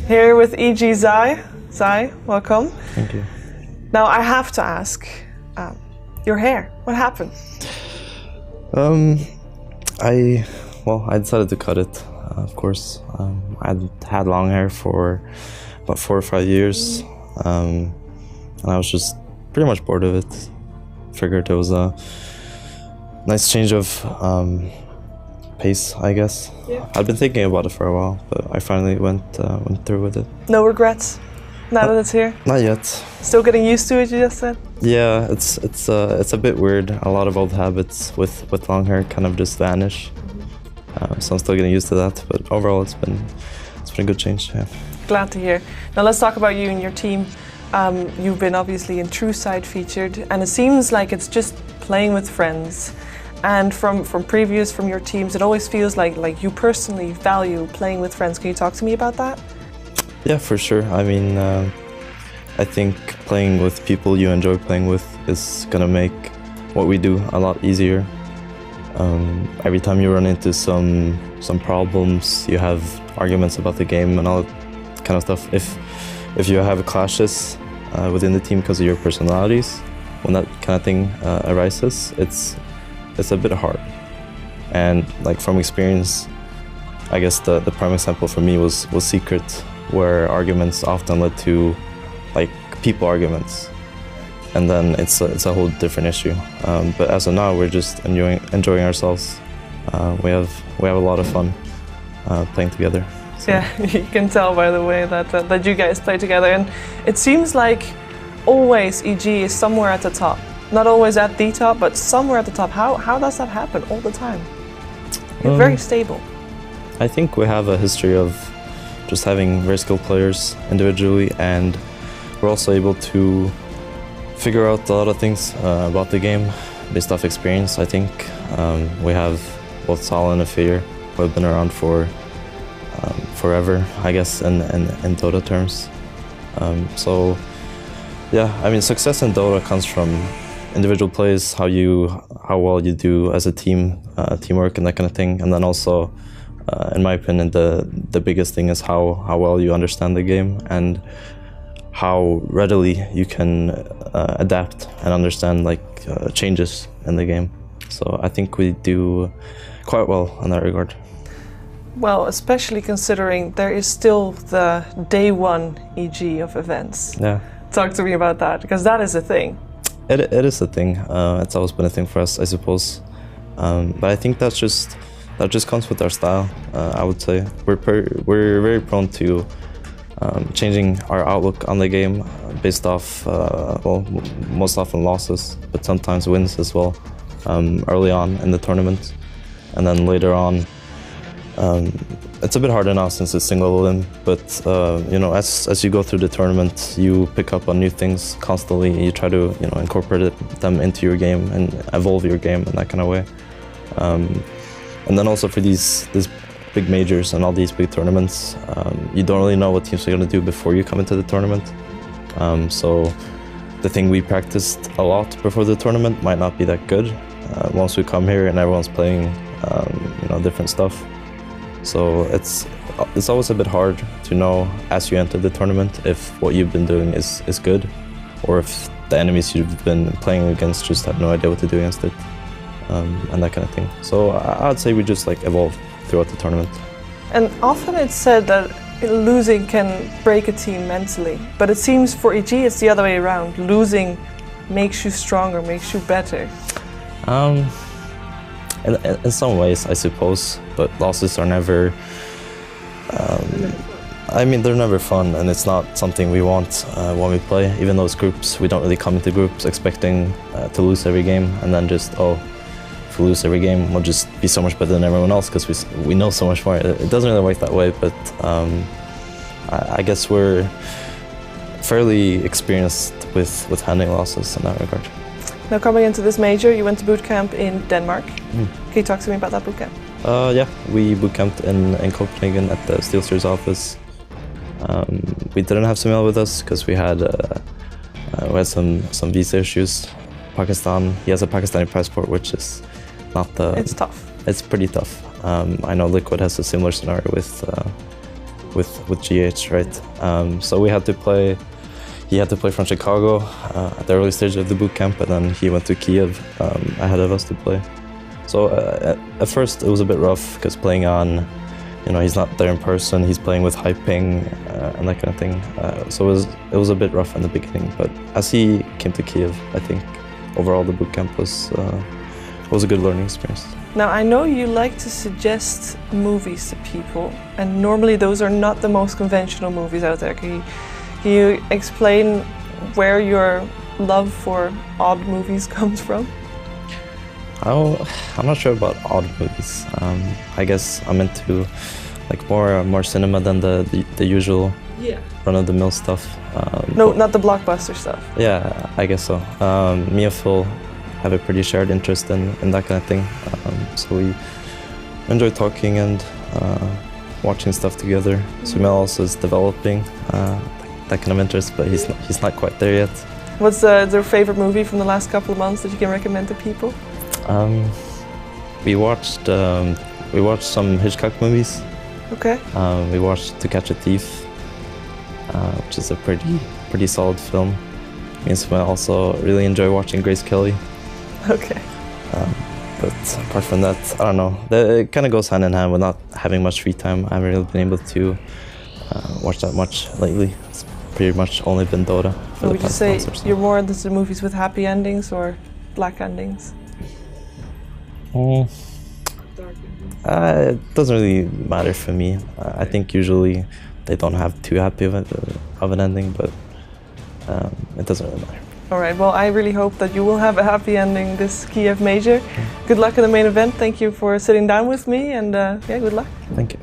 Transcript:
Here with EG ZAI. Zai, welcome. Thank you. Now I have to ask, your hair, what happened? I decided to cut it, of course. I had long hair for about 4 or 5 years, and I was just pretty much bored of it. Figured it was a nice change of pace, I guess. Yeah. I'd been thinking about it for a while, but I finally went through with it. No regrets, now that it's here? Not yet. Still getting used to it, you just said? Yeah, it's a bit weird. A lot of old habits with long hair kind of just vanish. So I'm still getting used to that, but overall it's been a good change. Yeah. Glad to hear. Now let's talk about you and your team. You've been obviously in True Side featured, and it seems like it's just playing with friends. And from previews from your teams, it always feels like you personally value playing with friends. Can you talk to me about that? Yeah, for sure. I mean, I think playing with people you enjoy playing with is gonna make what we do a lot easier. Every time you run into some problems, you have arguments about the game and all that kind of stuff. If you have clashes within the team because of your personalities, when that kind of thing arises, it's a bit hard. And like from experience, I guess the prime example for me was Secret, where arguments often led to like people arguments, and then it's a whole different issue. But as of now, we're just enjoying ourselves. We have a lot of fun playing together. So. Yeah, you can tell by the way that you guys play together, and it seems like always EG is somewhere at the top. Not always at the top, but somewhere at the top. How does that happen all the time? You're very stable. I think we have a history of just having very skilled players individually, and we're also able to figure out a lot of things about the game based off experience. I think we have both Sala and Afir who have been around for forever, I guess, in Dota terms. So yeah, I mean, success in Dota comes from individual plays, how well you do as a team, teamwork and that kind of thing, and then also, in my opinion, the biggest thing is how well you understand the game and how readily you can adapt and understand like changes in the game. So I think we do quite well in that regard. Well, especially considering there is still the day one EG of events. Yeah. Talk to me about that, because that is a thing. It is a thing. It's always been a thing for us, I suppose. But I think that just comes with our style. I would say we're very prone to changing our outlook on the game based off most often losses, but sometimes wins as well. Early on in the tournament, and then later on. It's a bit harder now since it's single limb, but you know, as you go through the tournament, you pick up on new things constantly. You try to incorporate them into your game and evolve your game in that kind of way. And then also for these big majors and all these big tournaments, you don't really know what teams are going to do before you come into the tournament. So the thing we practiced a lot before the tournament might not be that good once we come here and everyone's playing different stuff. So it's always a bit hard to know as you enter the tournament if what you've been doing is good, or if the enemies you've been playing against just have no idea what to do against it, and that kind of thing. So I would say we just like evolve throughout the tournament. And often it's said that losing can break a team mentally, but it seems for EG it's the other way around. Losing makes you stronger, makes you better. In some ways, I suppose, but losses are never, I mean, they're never fun, and it's not something we want when we play. Even those groups, we don't really come into groups expecting to lose every game, and then just, if we lose every game, we'll just be so much better than everyone else because we know so much more. It doesn't really work that way, but I guess we're fairly experienced with handling losses in that regard. Now coming into this major, you went to boot camp in Denmark. Can you talk to me about that boot camp? Yeah, we boot camped in Copenhagen at the SteelSeries office. We didn't have Samuel with us because we had some visa issues. Pakistan, he has a Pakistani passport, which is not the... It's tough. It's pretty tough. I know Liquid has a similar scenario with GH, right? So we had to play. He had to play from Chicago at the early stage of the boot camp, and then he went to Kiev ahead of us to play. So at first it was a bit rough because playing on, you know, he's not there in person. He's playing with high ping and that kind of thing. So it was a bit rough in the beginning, but as he came to Kiev, I think overall the boot camp was a good learning experience. Now, I know you like to suggest movies to people, and normally those are not the most conventional movies out there. Can you explain where your love for odd movies comes from? I'm not sure about odd movies. I guess I'm into like more cinema than the usual run-of-the-mill stuff. No, not the blockbuster stuff. Yeah, I guess so. Me and Phil have a pretty shared interest in that kind of thing. So we enjoy talking and watching stuff together. Sumel also is developing that kind of interest, but he's not quite there yet. What's their favorite movie from the last couple of months that you can recommend to people? We watched some Hitchcock movies. Okay. We watched To Catch a Thief, which is a pretty solid film. Me and Sumel also really enjoy watching Grace Kelly. Okay. But apart from that, I don't know. It kind of goes hand in hand with not having much free time. I haven't really been able to watch that much lately. It's pretty much only been Dota for the Would you past say months or so. you're more into the movies with happy endings or black endings? It doesn't really matter for me. I think usually they don't have too happy of an ending, but it doesn't really matter. All right, well, I really hope that you will have a happy ending this Kiev Major. Good luck in the main event. Thank you for sitting down with me, and yeah, good luck. Thank you.